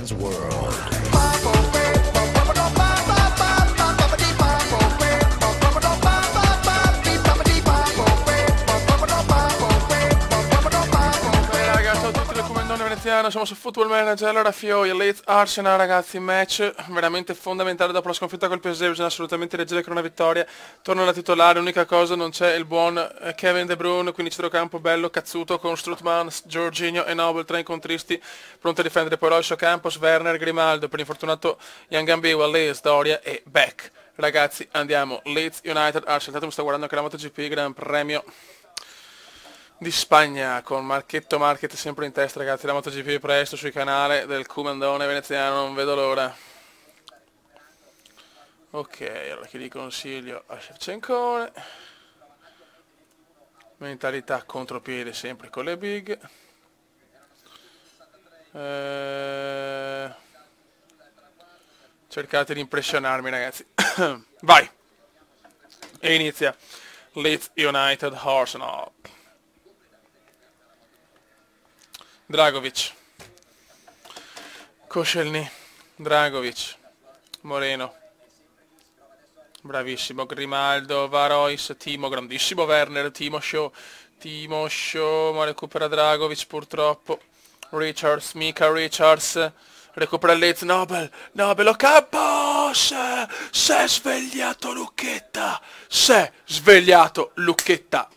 Man's World. Ciao a tutti, come il nonno veneziano, siamo su Football Manager. Allora Fioia, Leeds Arsenal ragazzi, match veramente fondamentale dopo la sconfitta col PSG, bisogna assolutamente reggere con una vittoria. Torna alla titolare, l'unica cosa non c'è il buon Kevin De Bruyne, quindi centrocampo bello cazzuto con Strootman, Jorginho e Noble, tre incontristi pronti a difendere, poi Royce Campos, Werner, Grimaldo, per l'infortunato Yangambiwa, Leeds, Doria e Beck. Ragazzi andiamo, Leeds United Arsenal, tanto mi sto guardando anche la MotoGP, Gran Premio di Spagna con Marchetto Market sempre in testa ragazzi, la MotoGP presto sui canali del comandone veneziano, non vedo l'ora. Ok, allora che gli consiglio a Shevchenkone, mentalità contropiede sempre con le big, cercate di impressionarmi ragazzi. Vai, e inizia Leeds United Arsenal. Dragovic, Koscielny, Dragovic, Moreno, bravissimo Grimaldo, Varois, Timo, grandissimo Werner, Timo Show, ma recupera Dragovic purtroppo, Richards, Mika Richards, recupera Leeds, Nobel, Campos, si è svegliato Lucchetta,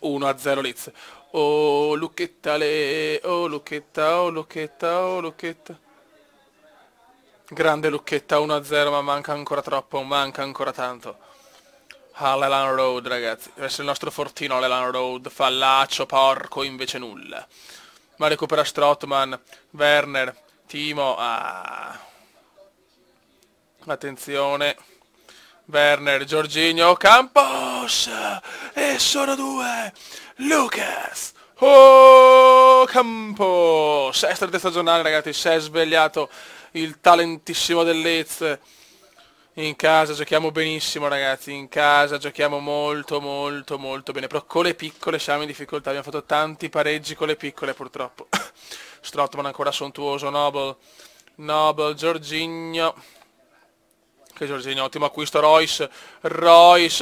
1-0 Leeds. Oh Lucchetta oh Lucchetta, oh Lucchetta, oh Lucchetta. Grande Lucchetta 1-0, ma manca ancora troppo, manca ancora tanto. All'Elan Road ragazzi, deve essere il nostro fortino all'Elan Road, fallaccio, porco, invece nulla. Ma recupera Strootman, Werner, Timo, attenzione. Werner, Jorginho, Campos, e sono due, Lucas, oh Campos, sesta stagionale ragazzi, si è svegliato il talentissimo del Leeds. In casa giochiamo benissimo ragazzi, in casa giochiamo molto bene, però con le piccole siamo in difficoltà, abbiamo fatto tanti pareggi con le piccole purtroppo. Strootman ancora sontuoso, Noble, Jorginho, che Jorginho, ottimo acquisto, Royce,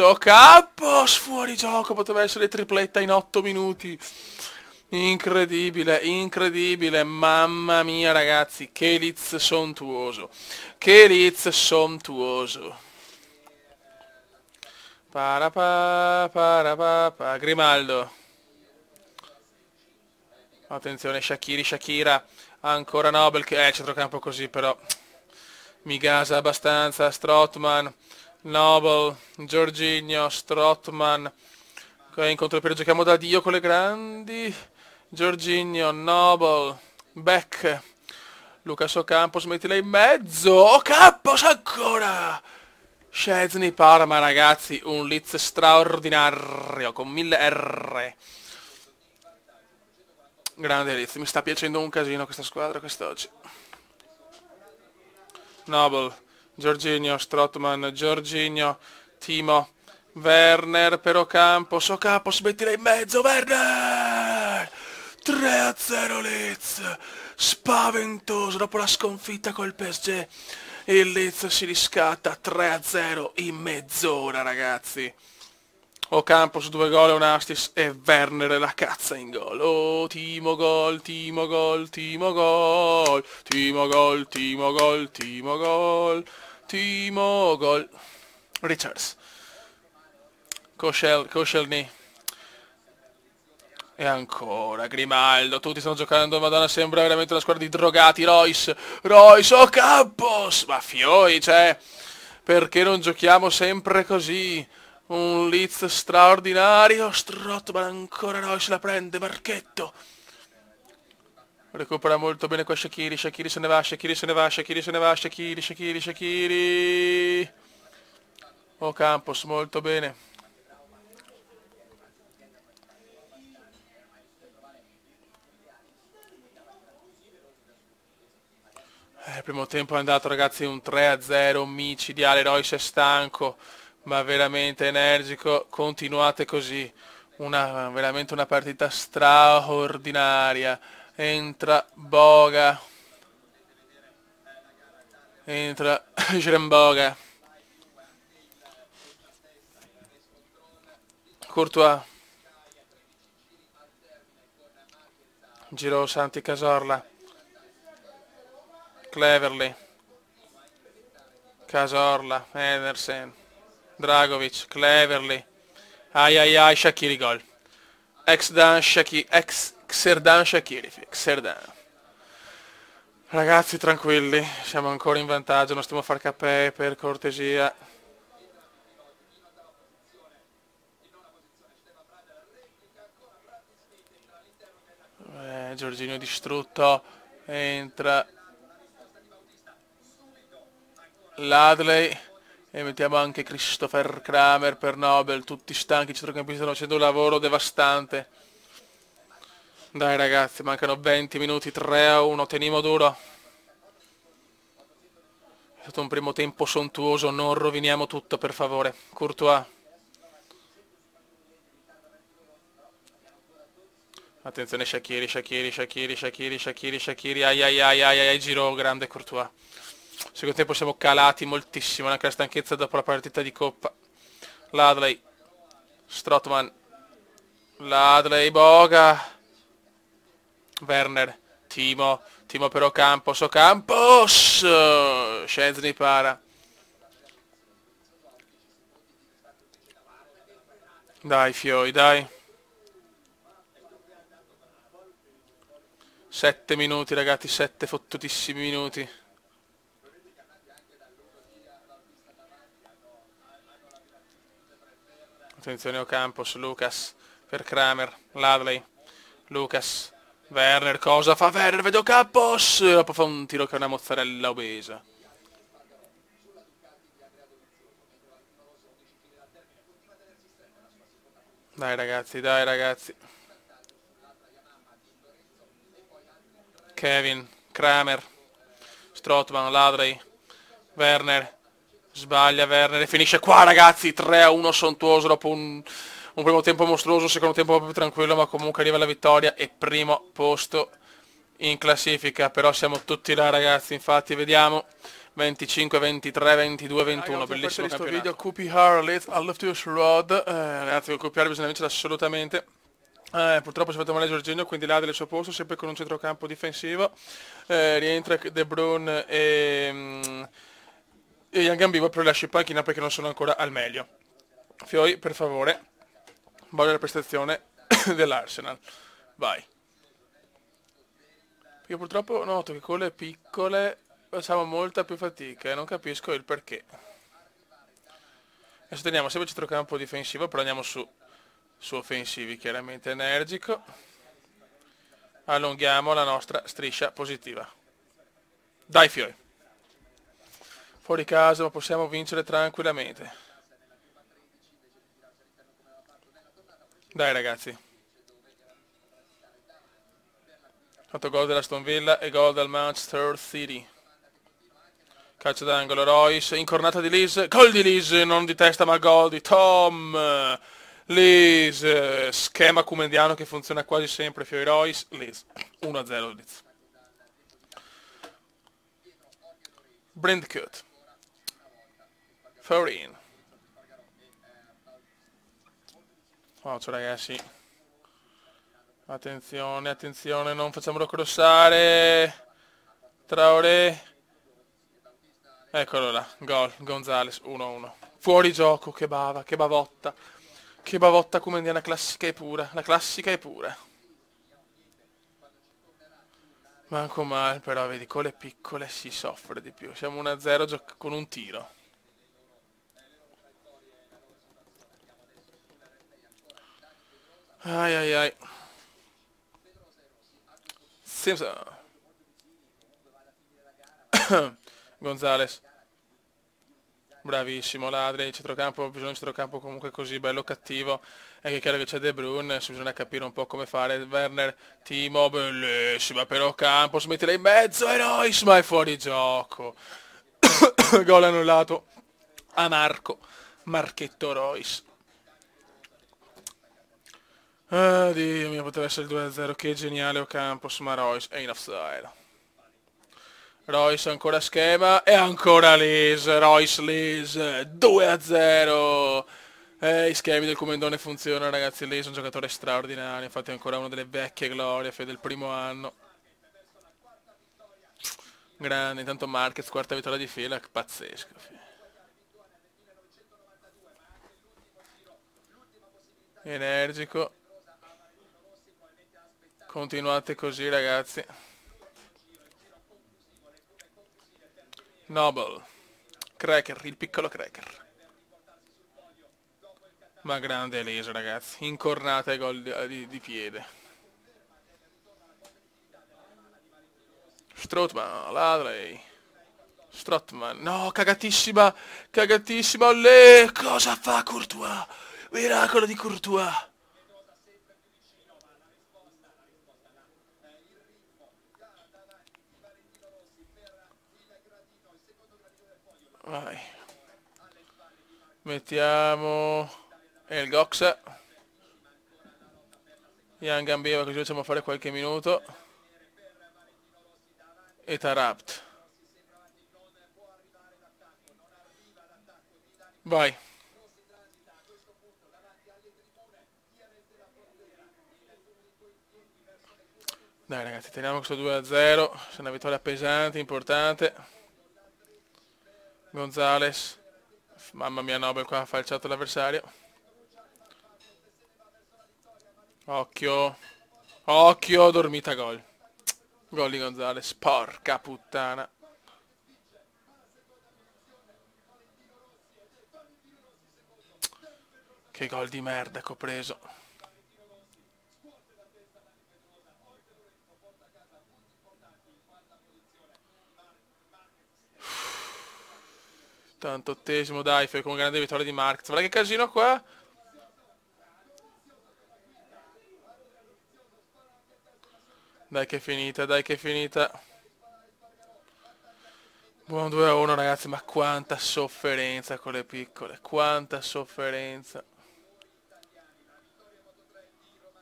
oh Campos, fuori gioco, poteva essere tripletta in 8 minuti. Incredibile, mamma mia ragazzi, che Leeds sontuoso, Grimaldo, attenzione, Shakira, ancora Nobel, che centrocampo così però mi gasa abbastanza, Strootman, Noble, Jorginho, Strootman, in contropiede giochiamo da Dio con le grandi, Jorginho, Noble, Beck, Lucas Ocampos, mettila in mezzo, Campos ancora, Szczęsny Parma ragazzi, un Leeds straordinario, con 1000 R. Grande Leeds, mi sta piacendo un casino questa squadra quest'oggi. Noble, Jorginho, Strootman, Jorginho, Timo, Werner per Ocampos, mettila in mezzo, Werner! 3-0 Leeds, spaventoso dopo la sconfitta col PSG, il Leeds si riscatta 3-0 in mezz'ora ragazzi. Ocampos 2 gol e un assist e Werner la cazza in gol. Oh, Timo gol, Richards, Koscielny. E ancora Grimaldo, tutti stanno giocando, madonna, sembra veramente una squadra di drogati. Royce, oh Campos, ma fioi, cioè, perché non giochiamo sempre così? Un Leeds straordinario, Strootman ancora, Royce la prende, Marchetto. Recupera molto bene qua Shaqiri se ne va, Shaqiri. Oh Campos, molto bene. Il primo tempo è andato ragazzi un 3-0 micidiale, Royce è stanco ma veramente energico, continuate così, veramente una partita straordinaria. Entra Boga, entra Sremboga, Courtois, Giro Santi Casorla, Cleverly, Casorla, Ederson, Dragovic, Cleverly, ai ai ai, Shaqiri gol. Xerdan Shaqiri, Xerdan. Ragazzi tranquilli, siamo ancora in vantaggio, non stiamo a far capè per cortesia. Giorginio distrutto, entra Ladley e mettiamo anche Christopher Kramer per Nobel, tutti stanchi, i centrocampisti stanno facendo un lavoro devastante. Dai ragazzi, mancano 20 minuti, 3-1, teniamo duro. È stato un primo tempo sontuoso, non roviniamo tutto per favore. Courtois. Attenzione Shaqiri, ai ai ai ai ai, giro grande Courtois. Secondo tempo siamo calati moltissimo, anche la stanchezza dopo la partita di Coppa. Ladley, Strootman, Ladley, Boga, Werner, Timo per Ocampos, Szczęsny para. Dai fioi, dai. 7 minuti ragazzi, 7 fottutissimi minuti. Attenzione Ocampos, Lucas per Kramer, Ladley, Lucas, Werner, cosa fa Werner? Vedo Ocampos, dopo fa un tiro che è una mozzarella obesa. Dai ragazzi. Kevin, Kramer, Strootman, Ladley, Werner, sbaglia Werner e finisce qua ragazzi, 3-1 sontuoso dopo un primo tempo mostruoso, secondo tempo un po' più tranquillo, ma comunque arriva la vittoria e primo posto in classifica, però siamo tutti là ragazzi, infatti vediamo 25, 23, 22, 21, bellissimo questo video, QPR Leeds al Loftus Road, ragazzi con QPR bisogna vincere assolutamente. Purtroppo si è fatto male Jorginho, quindi là del suo posto, sempre con un centrocampo difensivo. Rientra De Bruyne e Young Gambivo, però lascia in panchina perché non sono ancora al meglio. Fioi, per favore, voglio la prestazione dell'Arsenal. Vai. Perché purtroppo noto che con le piccole facciamo molta più fatica e non capisco il perché. Adesso teniamo sempre il centrocampo difensivo, però andiamo su offensivi, chiaramente energico. Allunghiamo la nostra striscia positiva. Dai fioi. Fuori casa, ma possiamo vincere tranquillamente. Dai ragazzi. Fatto gol dell'Aston Villa e gol del Manchester City. Calcio d'angolo, Royce, incornata di Lees, gol di Lees, non di testa ma gol di Tom. Lees, schema cumendiano che funziona quasi sempre, Fiori Royce, Lees, 1-0 Leeds. Brentcut, Forin. Occhio ragazzi. Attenzione, non facciamolo crossare. Traoré. Eccolo là, gol, Gonzales, 1-1. Fuori gioco, che bavotta. Che bavotta cumendiana classica e pura, la classica e pura. Manco male, però vedi, con le piccole si soffre di più. Siamo 1-0 con un tiro. Ai. Simpson. Gonzales. Bravissimo Ladri, centrocampo, bisogna un centrocampo comunque così bello cattivo. È che è chiaro che c'è De Bruyne, bisogna capire un po' come fare. Werner, Timo, bellissima però campo, smettila in mezzo e Royce, ma è fuori gioco. Gol annullato a Marchetto Royce. Dio mio, poteva essere il 2-0, che geniale Ocampos, ma Royce è in offside. Royce ancora schema e ancora Lees, Royce Lees, 2-0. I schemi del Comendone funzionano, ragazzi. Lees è un giocatore straordinario, infatti è ancora una delle vecchie glorie del primo anno. Grande, intanto Marquez, quarta vittoria di fila, pazzesco. Energico. Continuate così, ragazzi. Noble. Cracker, il piccolo Cracker. Ma grande Elisa, ragazzi. Incornata e gol di piede. Strootman, Ladley. Strootman. No, cagatissima. Cagatissima. Olè. Cosa fa Courtois? Miracolo di Courtois. Vai. Mettiamo il Gox. Young Ambiva, così facciamo fare qualche minuto. E Tarapt. Vai. Dai ragazzi, teniamo questo 2-0. C'è una vittoria pesante, importante. Gonzales. Mamma mia, Nobel qua ha falciato l'avversario. Occhio. Occhio, dormita gol. Gol di Gonzales. Porca puttana. Che gol di merda che ho preso. Tantottesimo, dai, fai con grande vittoria di Marquez. Guarda che casino qua. Dai che è finita, dai che è finita. Buon 2-1 ragazzi, ma quanta sofferenza con le piccole. Quanta sofferenza.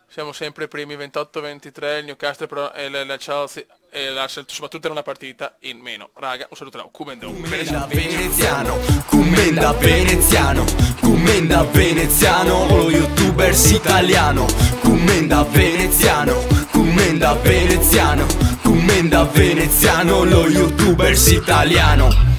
Siamo sempre primi, 28-23, il Newcastle però e la Chelsea e l'Arsenal, soprattutto era una partita in meno. Raga, un saluto da Commenda veneziano, commenda veneziano, commenda veneziano, lo youtubers italiano. Commenda veneziano, commenda veneziano, commenda veneziano, lo youtubers italiano.